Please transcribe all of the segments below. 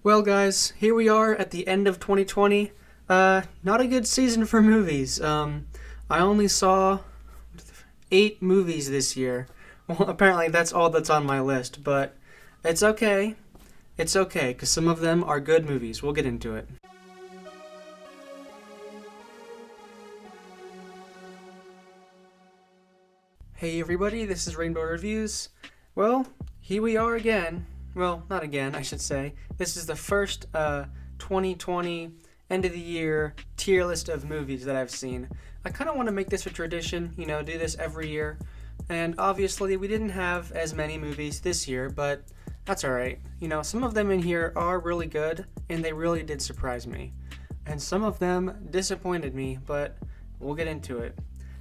Well, guys, here we are at the end of 2020. Not a good season for movies. I only saw 8 movies this year. Well, apparently that's all that's on my list, but it's okay. It's okay, because some of them are good movies. We'll get into it. Hey everybody, this is Rainbow Reviews. Well, here we are again. Well, not again, I should say. This is the first 2020 end of the year tier list of movies that I've seen. I kind of want to make this a tradition, do this every year. And obviously, we didn't have as many movies this year, but that's alright. Some of them in here are really good, and they really did surprise me. And some of them disappointed me, but we'll get into it.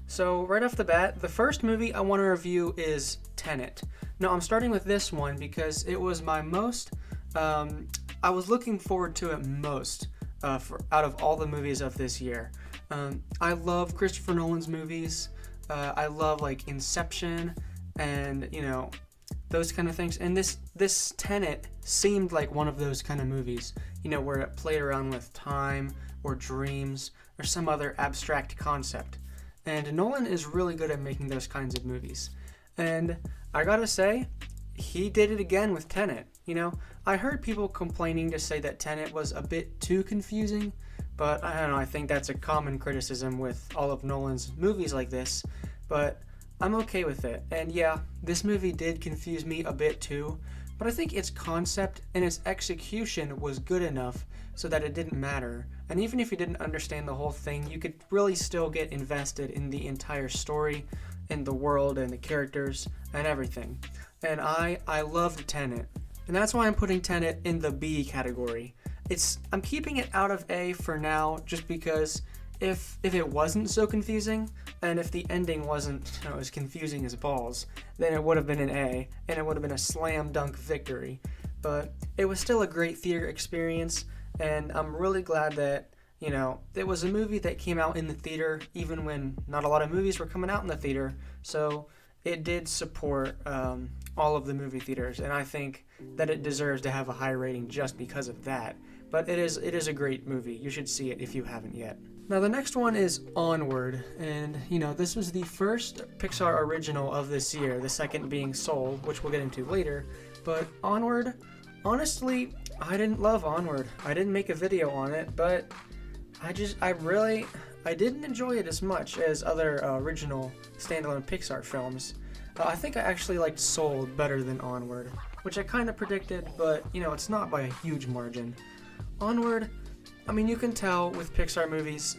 So, right off the bat, the first movie I want to review is Tenet. Now, I'm starting with this one because it was my most, I was looking forward to it most out of all the movies of this year. I love Christopher Nolan's movies. I love, Inception and, those kind of things. And this Tenet seemed like one of those kind of movies, where it played around with time or dreams or some other abstract concept. And Nolan is really good at making those kinds of movies. And I gotta say, he did it again with Tenet. I heard people complaining to say that Tenet was a bit too confusing, but I don't know, I think that's a common criticism with all of Nolan's movies like this, but I'm okay with it. And yeah, this movie did confuse me a bit too, but I think its concept and its execution was good enough so that it didn't matter. And even if you didn't understand the whole thing, you could really still get invested in the entire story and the world and the characters and everything. And I loved Tenet. And that's why I'm putting Tenet in the B category. I'm keeping it out of A for now just because if it wasn't so confusing and if the ending wasn't as confusing as balls, then it would have been an A and it would have been a slam dunk victory. But it was still a great theater experience, and I'm really glad that it was a movie that came out in the theater even when not a lot of movies were coming out in the theater. So it did support all of the movie theaters, and I think that it deserves to have a high rating just because of that. But it is a great movie. You should see it if you haven't yet. Now the next one is Onward, and this was the first Pixar original of this year, the second being Soul, which we'll get into later. But Onward, honestly, I didn't love Onward. I didn't make a video on it, but I didn't enjoy it as much as other original standalone Pixar films. I think I actually liked Soul better than Onward, which I kind of predicted, but it's not by a huge margin. Onward, you can tell with Pixar movies,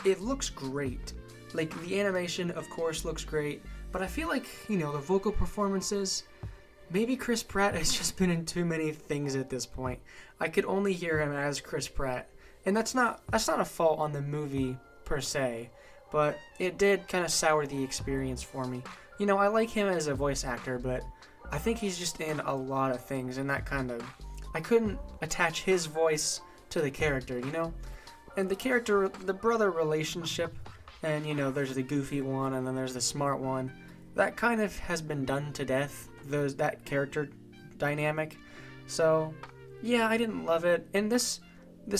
it looks great. The animation, of course, looks great, but I feel like, the vocal performances, maybe Chris Pratt has just been in too many things at this point. I could only hear him as Chris Pratt, and that's not a fault on the movie per se, but it did kind of sour the experience for me. I like him as a voice actor, but I think he's just in a lot of things, and that I couldn't attach his voice to the character, And the brother relationship, and there's the goofy one, and then there's the smart one. That kind of has been done to death, that character dynamic. So, yeah, I didn't love it. And this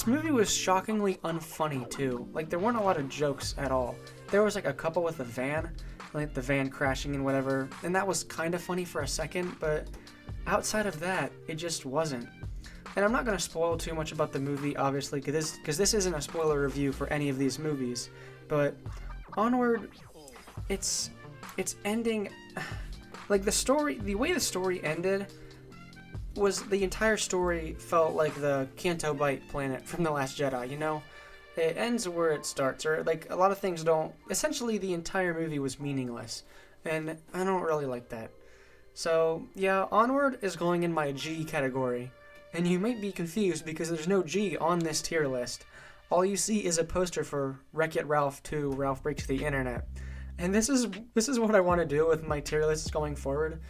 movie was shockingly unfunny, too. There weren't a lot of jokes at all. There was, a couple with the van, the van crashing and whatever, and that was kind of funny for a second, but outside of that, it just wasn't. And I'm not going to spoil too much about the movie, obviously, because this isn't a spoiler review for any of these movies, but Onward, it's ending, the way the story ended was the entire story felt like the Canto Bight planet from The Last Jedi, It ends where it starts, or a lot of things don't. Essentially, the entire movie was meaningless, and I don't really like that. So, yeah, Onward is going in my G category, and you might be confused because there's no G on this tier list. All you see is a poster for Wreck-It Ralph 2, Ralph Breaks the Internet. And this is what I want to do with my tier lists going forward.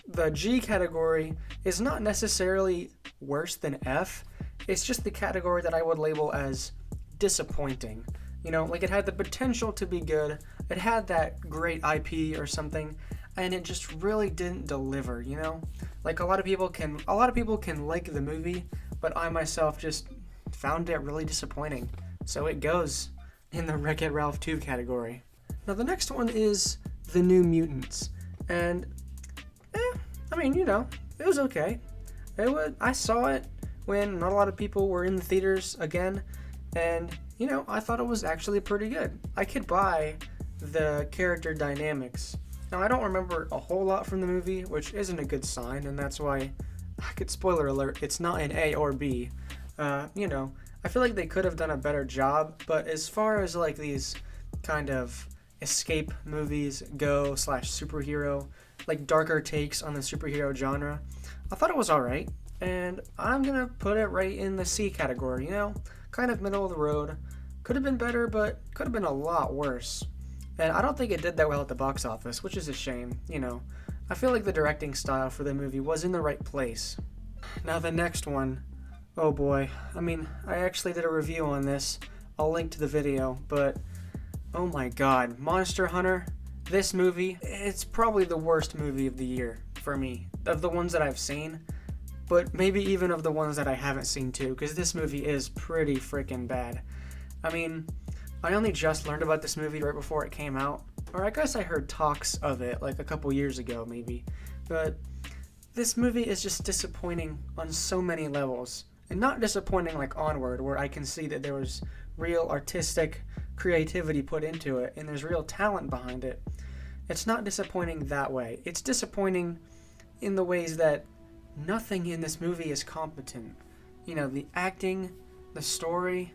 The G category is not necessarily worse than F. It's just the category that I would label as disappointing. It had the potential to be good. It had that great IP or something, and it just really didn't deliver. A lot of people can like the movie, but I myself just found it really disappointing. So it goes in the Wreck-It Ralph 2 category. Now the next one is The New Mutants. And, I mean, you know, it was okay. I saw it when not a lot of people were in the theaters again, and, you know, I thought it was actually pretty good. I could buy the character dynamics. Now, I don't remember a whole lot from the movie, which isn't a good sign, and that's why, spoiler alert, it's not an A or B. You know, I feel like they could have done a better job, but as far as, like, these kind of escape movies go / superhero, like, darker takes on the superhero genre, I thought it was alright, and I'm gonna put it right in the C category, you know? Kind of middle of the road. Could have been better, but could have been a lot worse. And I don't think it did that well at the box office, which is a shame, you know. I feel like the directing style for the movie was in the right place. Now the next one, oh boy. I mean, I actually did a review on this. I'll link to the video, but oh my god, Monster Hunter, this movie, it's probably the worst movie of the year for me, of the ones that I've seen, but maybe even of the ones that I haven't seen too, because this movie is pretty freaking bad. I mean, I only just learned about this movie right before it came out, or I guess I heard talks of it like a couple years ago maybe, but this movie is just disappointing on so many levels, and not disappointing like Onward, where I can see that there was real artistic creativity put into it, and there's real talent behind it. It's not disappointing that way. It's disappointing in the ways that nothing in this movie is competent. You know, the acting, the story,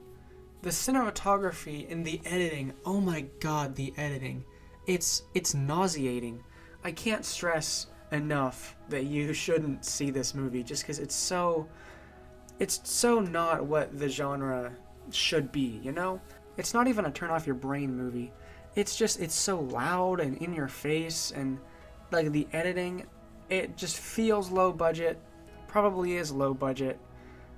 the cinematography, and the editing. Oh my god, the editing. It's nauseating. I can't stress enough that you shouldn't see this movie just because it's so not what the genre should be, you know? It's not even a turn off your brain movie. It's so loud and in your face, and like the editing, it just feels low budget, probably is low budget,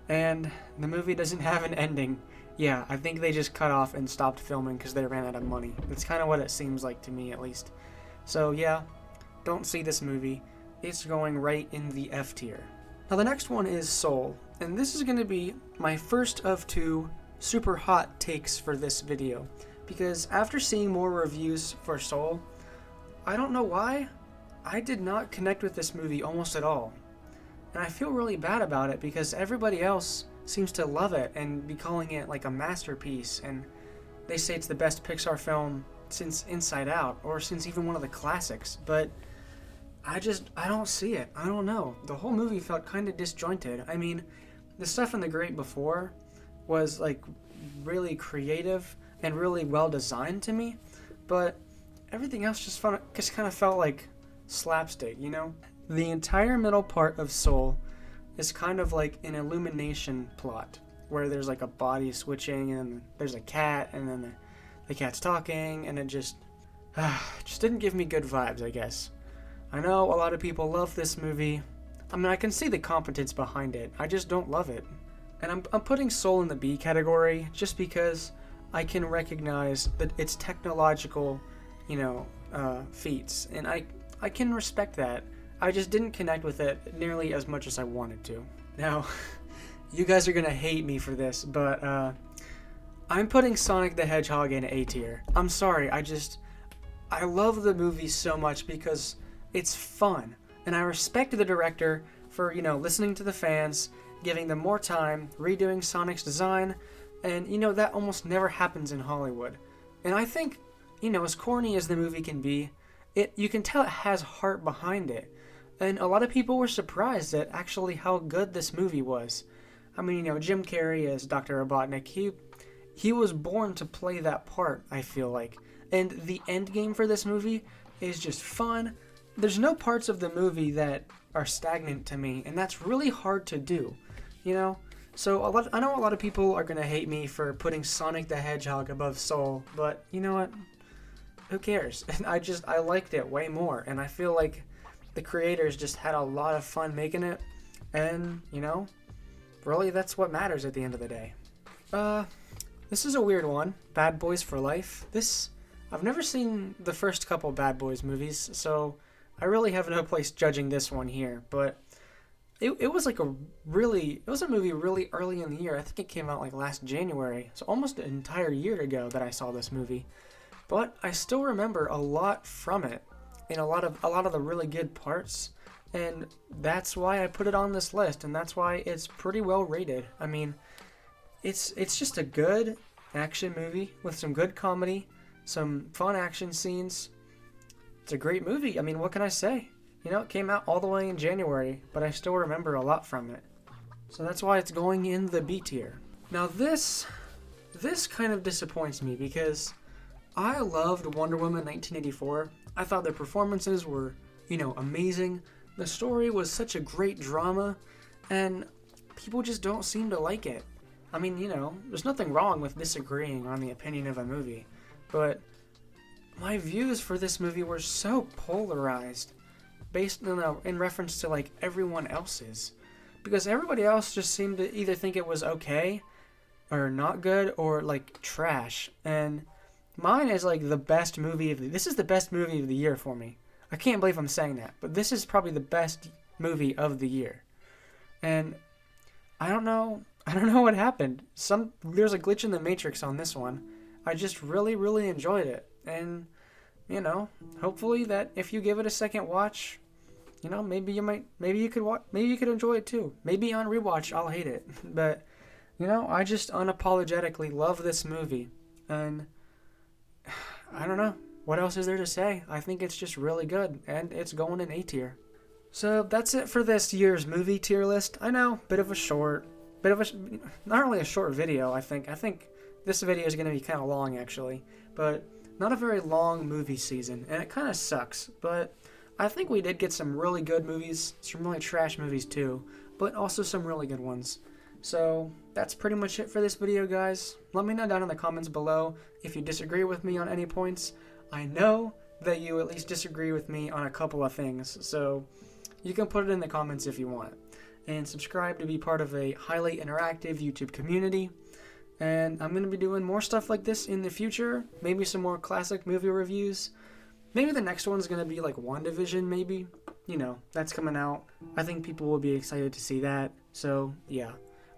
and the movie doesn't have an ending. Yeah, I think they just cut off and stopped filming because they ran out of money. That's kind of what it seems like to me, at least. So yeah, don't see this movie. It's going right in the F tier. Now the next one is Soul, and this is going to be my first of two super hot takes for this video, because after seeing more reviews for Soul, I don't know why, I did not connect with this movie almost at all. And I feel really bad about it because everybody else seems to love it and be calling it like a masterpiece, and they say it's the best Pixar film since Inside Out, or since even one of the classics, but I don't see it. I don't know. The whole movie felt kind of disjointed. I mean, the stuff in The Great Before was like really creative and really well designed to me, but everything else just kind of felt like slapstick, you know? The entire middle part of Soul is kind of like an illumination plot where there's like a body switching and there's a cat, and then the cat's talking, and it just didn't give me good vibes, I guess. I know a lot of people love this movie. I mean, I can see the competence behind it. I just don't love it. And I'm putting Soul in the B category just because I can recognize that it's technological, you know, feats, and I can respect that. I just didn't connect with it nearly as much as I wanted to. Now, you guys are gonna hate me for this, but I'm putting Sonic the Hedgehog in A tier. I'm sorry, I love the movie so much because it's fun, and I respect the director for, you know, listening to the fans, giving them more time, redoing Sonic's design, and, you know, that almost never happens in Hollywood. And I think, you know, as corny as the movie can be, you can tell it has heart behind it. And a lot of people were surprised at actually how good this movie was. I mean, you know, Jim Carrey as Dr. Robotnik, he was born to play that part, I feel like. And the end game for this movie is just fun. There's no parts of the movie that are stagnant to me, and that's really hard to do, you know? So I know a lot of people are going to hate me for putting Sonic the Hedgehog above Soul, but you know what? Who cares? And I liked it way more, and I feel like the creators just had a lot of fun making it, and, you know, really that's what matters at the end of the day. This is a weird one. Bad Boys for Life. I've never seen the first couple Bad Boys movies, so I really have no place judging this one here, but it was like it was a movie really early in the year. I think it came out like last January, so almost an entire year ago that I saw this movie. But I still remember a lot from it, and a lot of the really good parts, and that's why I put it on this list, and that's why it's pretty well rated. I mean, it's just a good action movie with some good comedy, some fun action scenes. It's a great movie. I mean, what can I say? You know, it came out all the way in January, but I still remember a lot from it. So that's why it's going in the B tier. Now this kind of disappoints me because I loved Wonder Woman 1984. I thought the performances were, amazing. The story was such a great drama, and people just don't seem to like it. I mean, there's nothing wrong with disagreeing on the opinion of a movie, but my views for this movie were so polarized based in reference to like everyone else's, because everybody else just seemed to either think it was okay or not good or like trash, and mine is like the best movie this is the best movie of the year for me. I can't believe I'm saying that, but this is probably the best movie of the year. And I don't know what happened. There's a glitch in the matrix on this one. I just really, really enjoyed it. And hopefully that if you give it a second watch, maybe you could enjoy it too. Maybe on rewatch I'll hate it. But I just unapologetically love this movie. And I don't know. What else is there to say? I think it's just really good, and it's going in A tier. So that's it for this year's movie tier list. I know, not really a short video, I think. I think this video is going to be kind of long, actually. But not a very long movie season, and it kind of sucks. But I think we did get some really good movies, some really trash movies too, but also some really good ones. So that's pretty much it for this video, guys. Let me know down in the comments below if you disagree with me on any points. I know that you at least disagree with me on a couple of things, so you can put it in the comments if you want. And subscribe to be part of a highly interactive YouTube community. And I'm going to be doing more stuff like this in the future. Maybe some more classic movie reviews. Maybe the next one's going to be like WandaVision, maybe. That's coming out. I think people will be excited to see that. So, yeah.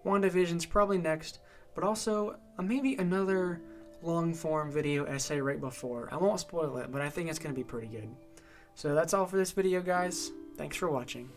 WandaVision's probably next. But also, maybe another long-form video essay right before. I won't spoil it, but I think it's going to be pretty good. So that's all for this video, guys. Thanks for watching.